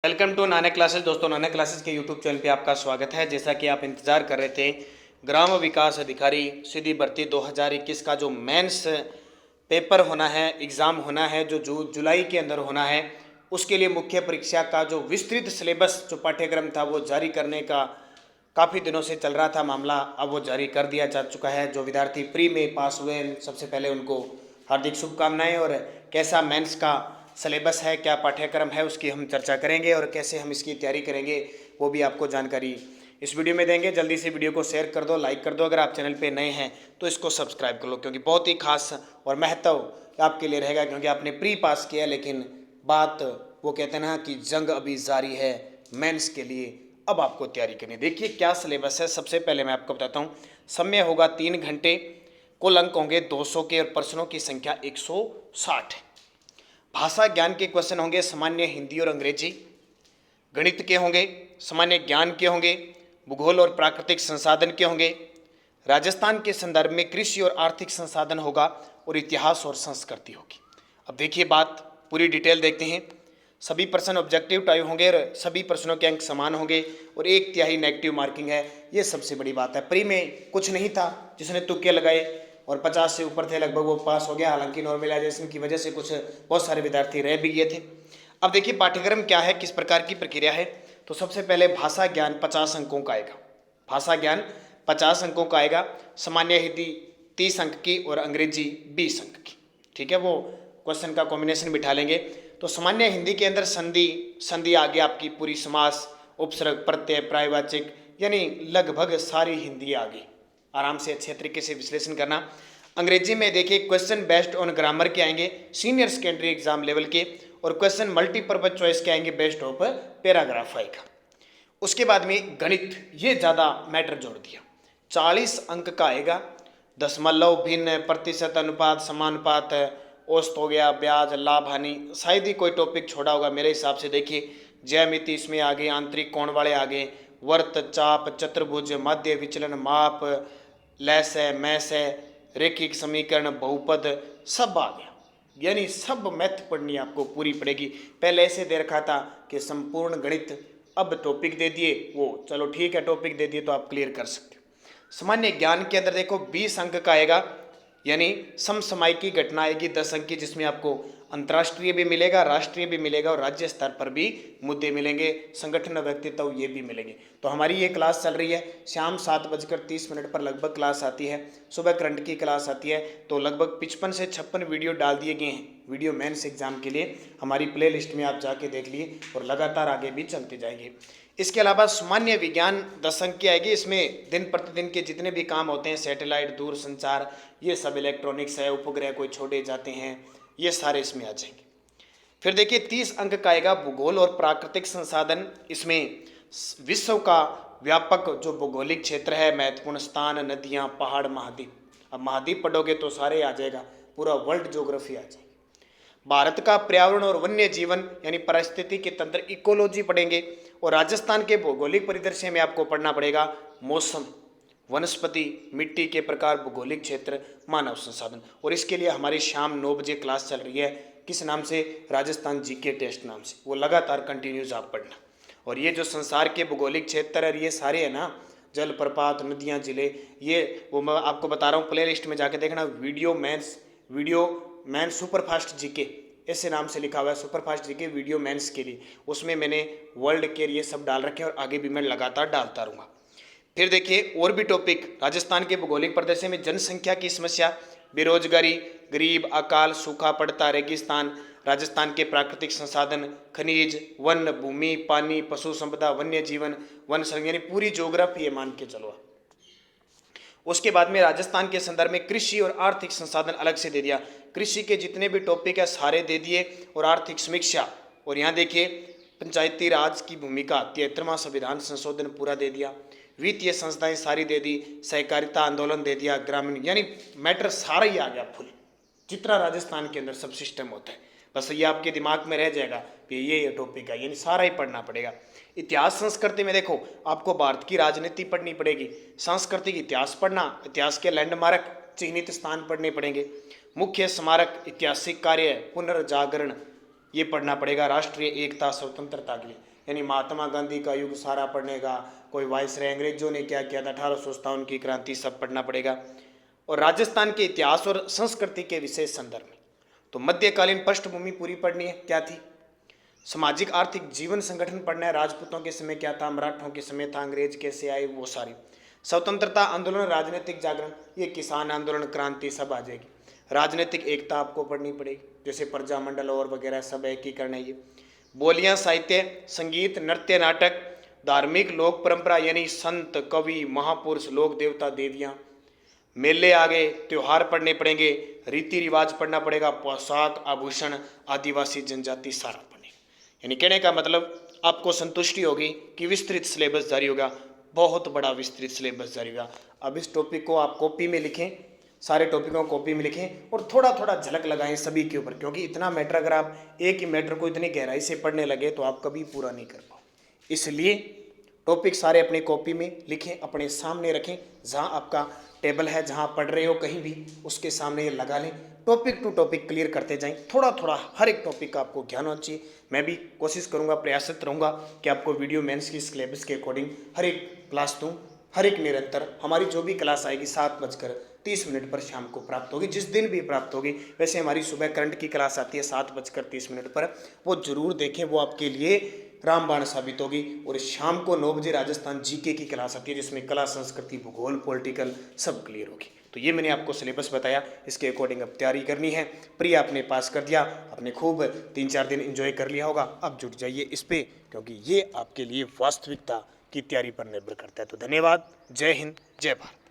Welcome to Nanak classes. दोस्तों, Nanak classes के YouTube channel पे आपका स्वागत है। जैसा कि आप इंतज़ार कर रहे थे, ग्राम विकास अधिकारी सीधी भर्ती 2021 का जो मेंस पेपर होना है, एग्ज़ाम होना है, जो जुलाई के अंदर होना है, उसके लिए मुख्य परीक्षा का जो विस्तृत सिलेबस जो पाठ्यक्रम था वो जारी करने का काफ़ी दिनों से चल रहा था मामला। अब वो जारी कर दिया जा चुका है। जो विद्यार्थी प्री में पास हुए हैं, सबसे पहले उनको हार्दिक शुभकामनाएं। और कैसा मेंस का सिलेबस है, क्या पाठ्यक्रम है, उसकी हम चर्चा करेंगे और कैसे हम इसकी तैयारी करेंगे वो भी आपको जानकारी इस वीडियो में देंगे। जल्दी से वीडियो को शेयर कर दो, लाइक कर दो। अगर आप चैनल पे नए हैं तो इसको सब्सक्राइब कर लो, क्योंकि बहुत ही खास और महत्व आपके लिए रहेगा। क्योंकि आपने प्री पास किया, लेकिन बात वो कहते हैं ना कि जंग अभी जारी है मेंस के लिए। अब आपको तैयारी करनी। देखिए क्या सिलेबस है। सबसे पहले मैं आपको बताता हूँ। समय होगा 3 घंटे, कुल अंक होंगे 200 के और प्रश्नों की संख्या 160 है। भाषा ज्ञान के क्वेश्चन होंगे सामान्य हिंदी और अंग्रेजी। गणित के होंगे, सामान्य ज्ञान के होंगे, भूगोल और प्राकृतिक संसाधन के होंगे। राजस्थान के संदर्भ में कृषि और आर्थिक संसाधन होगा और इतिहास और संस्कृति होगी। अब देखिए बात पूरी डिटेल देखते हैं। सभी प्रश्न ऑब्जेक्टिव टाइप होंगे और सभी प्रश्नों के अंक समान होंगे और 1/3 नेगेटिव मार्किंग है। ये सबसे बड़ी बात है। प्री में कुछ नहीं था, जिसने तुक्के लगाए और 50 से ऊपर थे लगभग वो पास हो गया। हालांकि नॉर्मलाइजेशन की वजह से कुछ बहुत सारे विद्यार्थी रह भी गए थे। अब देखिए पाठ्यक्रम क्या है, किस प्रकार की प्रक्रिया है। तो सबसे पहले भाषा ज्ञान 50 अंकों का आएगा। भाषा ज्ञान 50 अंकों का आएगा। सामान्य हिंदी 30 अंक की और अंग्रेजी 20 अंक की। ठीक है, वो क्वेश्चन का कॉम्बिनेशन बिठा लेंगे। तो सामान्य हिंदी के अंदर संधि आ गई आपकी पूरी, समास, उपसर्ग, प्रत्यय, पर्यायवाचक, यानी लगभग सारी हिंदी आ गई। आराम से अच्छे तरीके से विश्लेषण करना। अंग्रेजी में देखिए क्वेश्चन बेस्ड ऑन ग्रामर के आएंगे, सीनियर सेकेंडरी एग्जाम लेवल के। और क्वेश्चन मल्टीपर्पज चॉइस के आएंगे बेस्ड ऑफ पैराग्राफ आएगा। उसके बाद में गणित, ये ज़्यादा मैटर जोड़ दिया। 40 अंक का आएगा। दशमलव, भिन्न, प्रतिशत, अनुपात, समानुपात, औसत हो गया, ब्याज, लाभ, हानि, शायद ही कोई टॉपिक छोड़ा होगा मेरे हिसाब से। देखिए ज्यामिति इसमें आ गई, आंतरिक कोण वाले आ गए, वर्त, चाप, चतुर्भुज, माध्य विचलन, माप, लैस है, मैस है, रेखिक समीकरण, बहुपद, सब आ गया। यानी सब मैथ पढ़नी आपको पूरी पड़ेगी। पहले ऐसे दे रखा था कि संपूर्ण गणित, अब टॉपिक दे दिए वो, चलो ठीक है टॉपिक दे दिए तो आप क्लियर कर सकते हो। सामान्य ज्ञान के अंदर देखो 20 अंक का आएगा, यानी समसामयिक की घटना आएगी 10 अंक की, जिसमें आपको अंतर्राष्ट्रीय भी मिलेगा, राष्ट्रीय भी मिलेगा और राज्य स्तर पर भी मुद्दे मिलेंगे, संगठन व्यक्तित्व ये भी मिलेंगे। तो हमारी ये क्लास चल रही है, शाम 7:30 पर लगभग क्लास आती है। सुबह करंट की क्लास आती है। तो लगभग 55 से 56 वीडियो डाल दिए गए हैं वीडियो मेंस एग्जाम के लिए। हमारी प्ले लिस्ट में आप जाके देख लिए और लगातार आगे भी चलते जाएंगे। इसके अलावा सामान्य विज्ञान 10 अंक की आएगी। इसमें दिन प्रतिदिन के जितने भी काम होते हैं, सैटेलाइट, दूर संचार, ये सब इलेक्ट्रॉनिक्स है, उपग्रह कोई छोड़े जाते हैं, ये सारे इसमें आ जाएंगे। फिर देखिए 30 अंक का आएगा भूगोल और प्राकृतिक संसाधन। इसमें विश्व का व्यापक जो भौगोलिक क्षेत्र है, महत्वपूर्ण स्थान, नदियाँ, पहाड़, महाद्वीप। अब महाद्वीप पढ़ोगे तो सारे आ जाएगा, पूरा वर्ल्ड ज्योग्राफी आ जाएगी। भारत का पर्यावरण और वन्य जीवन यानी पारिस्थितिकी तंत्र, इकोलॉजी पढ़ेंगे। और राजस्थान के भौगोलिक परिदृश्य में आपको पढ़ना पड़ेगा मौसम, वनस्पति, मिट्टी के प्रकार, भौगोलिक क्षेत्र, मानव संसाधन। और इसके लिए हमारी शाम 9 बजे क्लास चल रही है। किस नाम से? राजस्थान जीके टेस्ट नाम से। वो लगातार कंटिन्यूज आप पढ़ना। और ये जो संसार के भौगोलिक क्षेत्र और ये सारे है ना, जल प्रपात, नदियाँ, जिले, ये वो मैं आपको बता रहा हूँ। प्ले लिस्ट में जाके देखना, video mains super fast GK ऐसे नाम से लिखा हुआ है, super fast GK video mains के लिए। उसमें मैंने वर्ल्ड के ये सब डाल रखे हैं और आगे भी मैं लगातार डालता रहूँगा। फिर देखिए और भी टॉपिक, राजस्थान के भौगोलिक प्रदेश में जनसंख्या की समस्या, बेरोजगारी, गरीब, अकाल, सूखा पड़ता रेगिस्तान, राजस्थान के प्राकृतिक संसाधन, खनिज, वन, भूमि, पानी, पशु संपदा, वन्य जीवन, वन संरक्षण, यानी पूरी ज्योग्राफी है मान के चलो। उसके बाद में राजस्थान के संदर्भ में कृषि और आर्थिक संसाधन अलग से दे दिया। कृषि के जितने भी टॉपिक है सारे दे दिए और आर्थिक समीक्षा। और यहाँ देखिए पंचायती राज की भूमिका, 73वां संविधान संशोधन पूरा दे दिया। वित्तीय संस्थाएं सारी दे दी, सहकारिता आंदोलन दे दिया, ग्रामीण, यानी मैटर सारा ही आ गया फुल, जितना राजस्थान के अंदर सब सिस्टम होता है। बस ये आपके दिमाग में रह जाएगा कि ये टॉपिक है, यानी सारा ही पढ़ना पड़ेगा। इतिहास संस्कृति में देखो आपको भारत की राजनीति पढ़नी पड़ेगी, सांस्कृतिक इतिहास पढ़ना, इतिहास के लैंडमार्क, चिन्हित स्थान पढ़ने पड़ेंगे, मुख्य स्मारक, ऐतिहासिक कार्य, पुनर्जागरण, ये पढ़ना पड़ेगा राष्ट्रीय एकता स्वतंत्रता के लिए, यानी महात्मा गांधी का युग सारा पढ़ने का, कोई वायसराय अंग्रेजों ने क्या किया था, 1857 की क्रांति, सब पढ़ना पड़ेगा। और राजस्थान के इतिहास और संस्कृति के विशेष संदर्भ में तो मध्यकालीन पृष्ठभूमि पूरी पढ़नी है, क्या थी, सामाजिक आर्थिक जीवन संगठन पढ़ना है, राजपूतों के समय क्या था, मराठों के समय था, अंग्रेज कैसे आए, वो सारी, स्वतंत्रता आंदोलन, राजनीतिक जागरण, ये किसान आंदोलन, क्रांति सब आ जाएगी। राजनीतिक एकता आपको पढ़नी पड़ेगी, जैसे प्रजामंडल और वगैरह सब एकीकरण है ये। बोलियां, साहित्य, संगीत, नृत्य, नाटक, धार्मिक लोक परंपरा यानी संत, कवि, महापुरुष, लोक देवता, देवियां, मेले आ गए, त्योहार पढ़ने पड़ेंगे, रीति रिवाज पढ़ना पड़ेगा, पोशाक, आभूषण, आदिवासी जनजाति सारा पढ़ने। यानी कहने का मतलब आपको संतुष्टि होगी कि विस्तृत सिलेबस जारी होगा, बहुत बड़ा विस्तृत सिलेबस जारी होगा। अब इस टॉपिक को आप कॉपी में लिखें, सारे टॉपिकों को कॉपी में लिखें और थोड़ा थोड़ा झलक लगाएं सभी के ऊपर, क्योंकि इतना मैटर अगर आप एक ही मैटर को इतनी गहराई से पढ़ने लगे तो आप कभी पूरा नहीं कर पाओ। इसलिए टॉपिक सारे अपनी कॉपी में लिखें, अपने सामने रखें, जहाँ आपका टेबल है, जहाँ पढ़ रहे हो कहीं भी उसके सामने ये लगा लें, टॉपिक टू टॉपिक क्लियर करते जाएं, थोड़ा थोड़ा हर एक टॉपिक का आपको ज्ञान होना चाहिए। मैं भी कोशिश करूंगा, प्रयासरत रहूंगा कि आपको वीडियो मेंस की सिलेबस के अकॉर्डिंग हर एक क्लास दूँ, हर एक निरंतर। हमारी जो भी क्लास आएगी 7:30 पर शाम को प्राप्त होगी, जिस दिन भी प्राप्त होगी। वैसे हमारी सुबह करंट की क्लास आती है 7:30 पर, वो जरूर देखें, वो आपके लिए रामबाण साबित होगी। और शाम को 9 बजे राजस्थान जीके की क्लास आती है, जिसमें कला, संस्कृति, भूगोल, पॉलिटिकल सब क्लियर होगी। तो ये मैंने आपको सिलेबस बताया, इसके अकॉर्डिंग अब तैयारी करनी है। प्रिय आपने पास कर दिया, आपने खूब 3-4 दिन एंजॉय कर लिया होगा, अब जुट जाइए इस पे, क्योंकि ये आपके लिए वास्तविकता की तैयारी पर निर्भर करता है। तो धन्यवाद, जय हिंद, जय भारत।